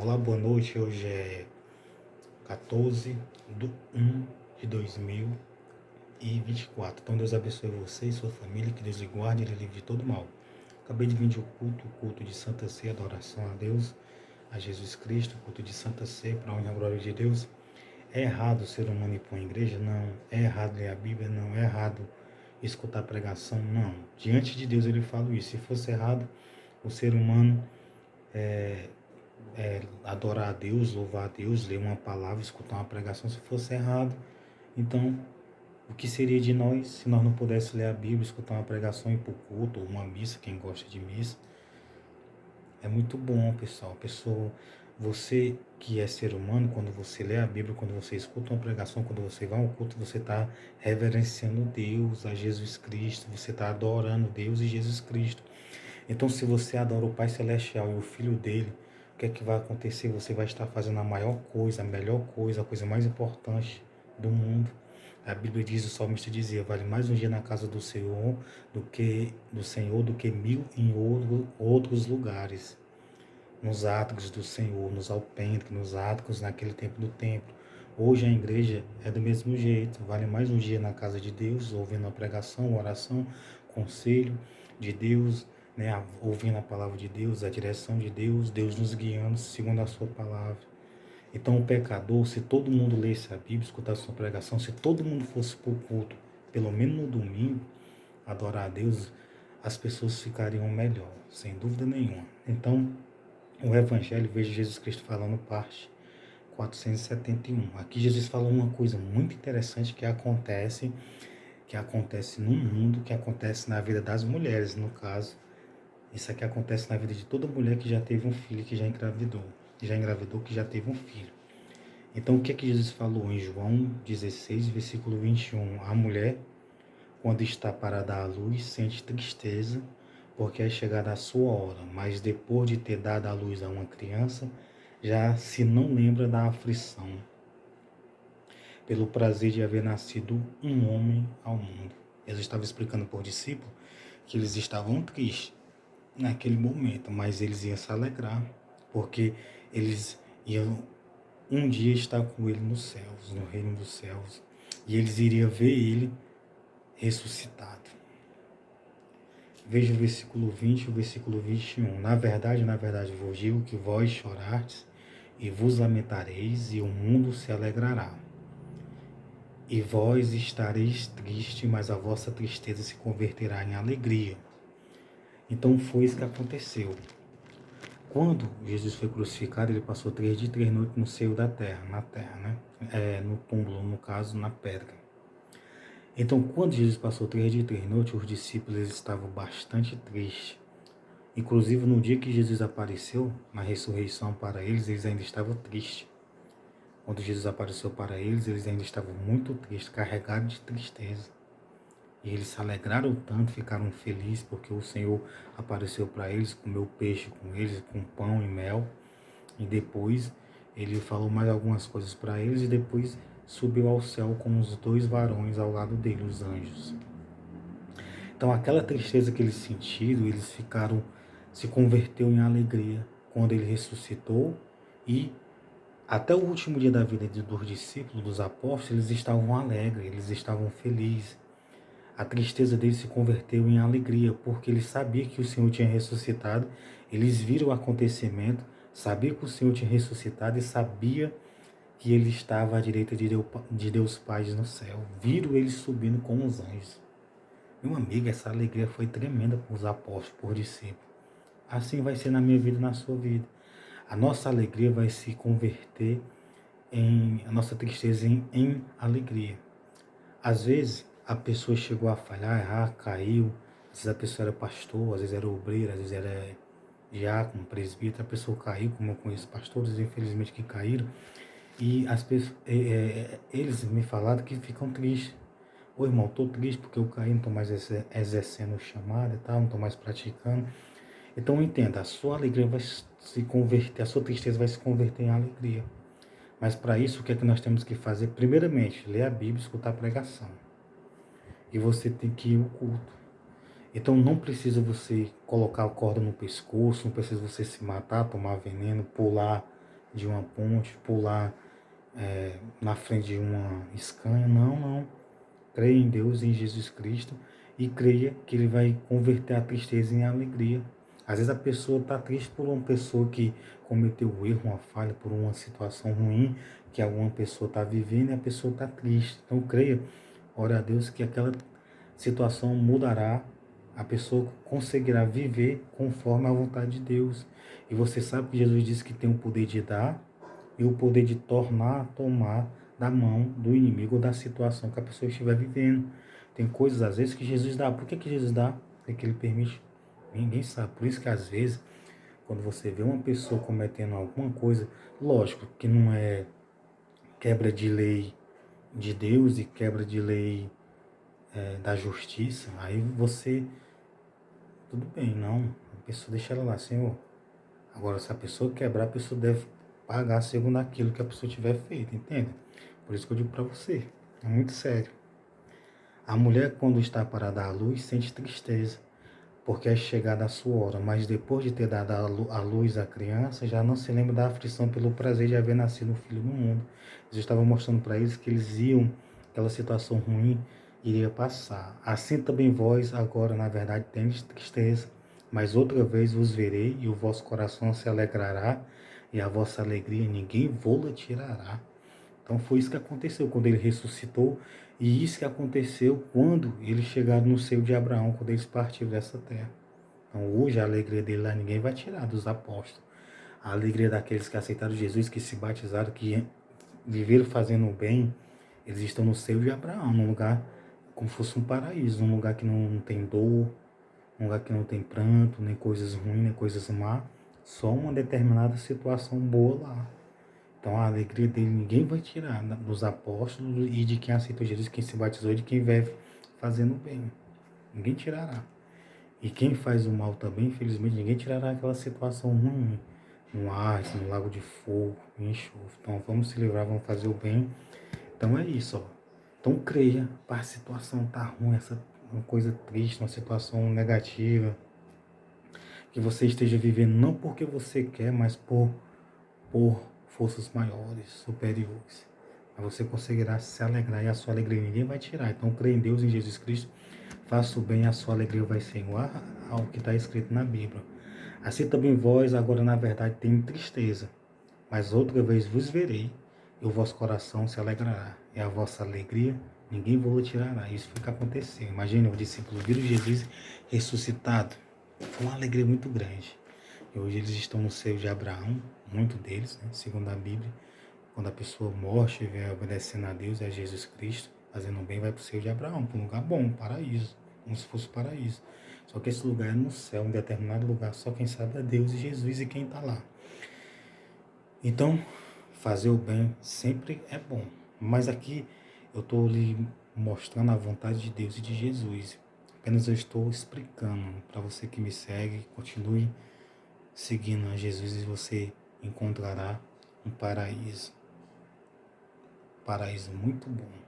Olá, boa noite. Hoje é 14/1/2024. Então, Deus abençoe você e sua família, que Deus lhe guarde e lhe livre de todo mal. Acabei de vir de um culto de Santa Ceia, adoração a Deus, a Jesus Cristo, culto de Santa Ceia, para a honra e a glória de Deus. É errado o ser humano ir para uma igreja? Não. É errado ler a Bíblia? Não. É errado escutar pregação? Não. Diante de Deus ele fala isso. Se fosse errado, o ser humano adorar a Deus, louvar a Deus, ler uma palavra, escutar uma pregação, se fosse errado, então o que seria de nós se nós não pudéssemos ler a Bíblia, escutar uma pregação, ir para o culto ou uma missa, quem gosta de missa? É muito bom, pessoal. Você que é ser humano, quando você lê a Bíblia, quando você escuta uma pregação, quando você vai ao culto, você está reverenciando Deus, a Jesus Cristo, você está adorando Deus e Jesus Cristo. Então, se você adora o Pai Celestial e o Filho dele, o que é que vai acontecer? Você vai estar fazendo a maior coisa, a melhor coisa, a coisa mais importante do mundo. A Bíblia diz, o salmista dizia, vale mais um dia na casa do Senhor do que 1000 em outros lugares. Nos átrios do Senhor, nos alpendres, nos átrios naquele tempo do templo. Hoje a igreja é do mesmo jeito, vale mais um dia na casa de Deus, ouvindo a pregação, a oração, conselho de Deus, né, ouvindo a palavra de Deus, a direção de Deus, Deus nos guiando segundo a sua palavra. Então o pecador, se todo mundo lesse a Bíblia, escutasse a sua pregação, se todo mundo fosse para o culto, pelo menos no domingo, adorar a Deus, as pessoas ficariam melhor, sem dúvida nenhuma. Então, o Evangelho, veja Jesus Cristo falando parte 471. Aqui Jesus falou uma coisa muito interessante que acontece no mundo, que acontece na vida das mulheres, no caso. Isso aqui acontece na vida de toda mulher que já teve um filho, que já engravidou, que já teve um filho. Então, o que é que Jesus falou em João 16, versículo 21? A mulher, quando está para dar à luz, sente tristeza, porque é chegada a sua hora, mas depois de ter dado à luz a uma criança, já se não lembra da aflição, pelo prazer de haver nascido um homem ao mundo. Jesus estava explicando para o discípulo que eles estavam tristes naquele momento, mas eles iam se alegrar, porque eles iam um dia estar com ele nos céus, no reino dos céus, e eles iriam ver ele ressuscitado. Veja o versículo 20 e o versículo 21. Na verdade, vos digo que vós chorardes e vos lamentareis, e o mundo se alegrará. E vós estareis tristes, mas a vossa tristeza se converterá em alegria. Então foi isso que aconteceu. Quando Jesus foi crucificado, ele passou 3 dias e 3 noites no seio da terra, na terra, né? No túmulo, no caso, na pedra. Então, quando Jesus passou 3 dias e 3 noites, os discípulos eles estavam bastante tristes. Inclusive, no dia que Jesus apareceu, na ressurreição para eles ainda estavam tristes. Quando Jesus apareceu para eles ainda estavam muito tristes, carregados de tristeza. E eles se alegraram tanto, ficaram felizes, porque o Senhor apareceu para eles, comeu peixe com eles, com pão e mel. E depois ele falou mais algumas coisas para eles e depois subiu ao céu com os 2 varões ao lado dele, os anjos. Então aquela tristeza que eles sentiram, se converteu em alegria quando ele ressuscitou, e até o último dia da vida dos discípulos, dos apóstolos, eles estavam alegres, eles estavam felizes. A tristeza deles se converteu em alegria, porque eles sabiam que o Senhor tinha ressuscitado, eles viram o acontecimento, sabiam que o Senhor tinha ressuscitado e sabia que ele estava à direita de Deus Pai no céu. Viram ele subindo com os anjos. Meu amigo, essa alegria foi tremenda para os apóstolos, para os discípulos. Assim vai ser na minha vida e na sua vida. A nossa alegria vai se converter a nossa tristeza em alegria. Às vezes, a pessoa chegou a falhar, errar, caiu. Às vezes a pessoa era pastor, às vezes era obreiro, às vezes era diácono, presbítero. A pessoa caiu, como eu conheço pastores, infelizmente, que caíram. E as pessoas, eles me falaram que ficam tristes. Ô irmão, estou triste porque eu caí, não estou mais exercendo o chamado e tal, não estou mais praticando. Então entenda, a sua alegria vai se converter, a sua tristeza vai se converter em alegria. Mas para isso, o que é que nós temos que fazer? Primeiramente, ler a Bíblia e escutar a pregação. E você tem que ir ao culto. Então não precisa você colocar a corda no pescoço, não precisa você se matar, tomar veneno, pular de uma ponte, pular na frente de uma escanha. Não, não. Creia em Deus, em Jesus Cristo, e creia que Ele vai converter a tristeza em alegria. Às vezes a pessoa está triste por uma pessoa que cometeu um erro, uma falha, por uma situação ruim que alguma pessoa está vivendo e a pessoa está triste. Então creia, ore a Deus que aquela situação mudará, a pessoa conseguirá viver conforme a vontade de Deus. E você sabe que Jesus disse que tem o poder de dar e o poder de tomar da mão do inimigo ou da situação que a pessoa estiver vivendo. Tem coisas às vezes que Jesus dá. Por que Jesus dá? Porque Ele permite. Ninguém sabe. Por isso que às vezes, quando você vê uma pessoa cometendo alguma coisa, lógico que não é quebra de lei de Deus e quebra de lei da justiça, aí você, tudo bem, não. A pessoa deixa ela lá, Senhor. Agora, se a pessoa quebrar, a pessoa deve pagar segundo aquilo que a pessoa tiver feito, entende? Por isso que eu digo para você, é muito sério. A mulher, quando está para dar à luz, sente tristeza, porque é chegada a sua hora, mas depois de ter dado à luz à criança, já não se lembra da aflição pelo prazer de haver nascido um filho no mundo. Jesus estava mostrando para eles que eles iam, aquela situação ruim iria passar. Assim também vós, agora, na verdade, tendes tristeza, mas outra vez vos verei, e o vosso coração se alegrará, e a vossa alegria ninguém vô-la tirará. Então foi isso que aconteceu quando ele ressuscitou, e isso que aconteceu quando eles chegaram no seio de Abraão, quando eles partiram dessa terra. Então hoje a alegria dele lá ninguém vai tirar dos apóstolos. A alegria daqueles que aceitaram Jesus, que se batizaram, que viveram fazendo o bem, eles estão no seio de Abraão, num lugar como se fosse um paraíso, num lugar que não tem dor, num lugar que não tem pranto, nem coisas ruins, nem coisas má, só uma determinada situação boa lá. Então a alegria dele ninguém vai tirar dos apóstolos e de quem aceitou Jesus, quem se batizou e de quem vai fazendo o bem. Ninguém tirará. E quem faz o mal também, infelizmente, ninguém tirará aquela situação ruim. No ar, no lago de fogo, em enxofre. Então vamos se livrar, vamos fazer o bem. Então é isso, ó. Então creia, para a situação tá ruim, essa uma coisa triste, uma situação negativa, que você esteja vivendo não porque você quer, mas por forças maiores, superiores. Mas você conseguirá se alegrar e a sua alegria ninguém vai tirar. Então creia em Deus, em Jesus Cristo, faça o bem, a sua alegria vai ser igual ao que está escrito na Bíblia. Assim também vós, agora na verdade, tem tristeza, mas outra vez vos verei, e o vosso coração se alegrará, e a vossa alegria ninguém vos tirará. Isso foi o que aconteceu. Imagine, os discípulos viram Jesus ressuscitado. Foi uma alegria muito grande. E hoje eles estão no seio de Abraão, muito deles, né? Segundo a Bíblia. Quando a pessoa morre, estiver obedecendo a Deus e a Jesus Cristo, fazendo bem, vai para o seio de Abraão, para um lugar bom, um paraíso, como se fosse o paraíso. Só que esse lugar é no céu, um determinado lugar, só quem sabe é Deus e Jesus e quem está lá. Então, fazer o bem sempre é bom. Mas aqui eu estou lhe mostrando a vontade de Deus e de Jesus. Apenas eu estou explicando para você que me segue, continue seguindo a Jesus e você encontrará um paraíso. Paraíso muito bom.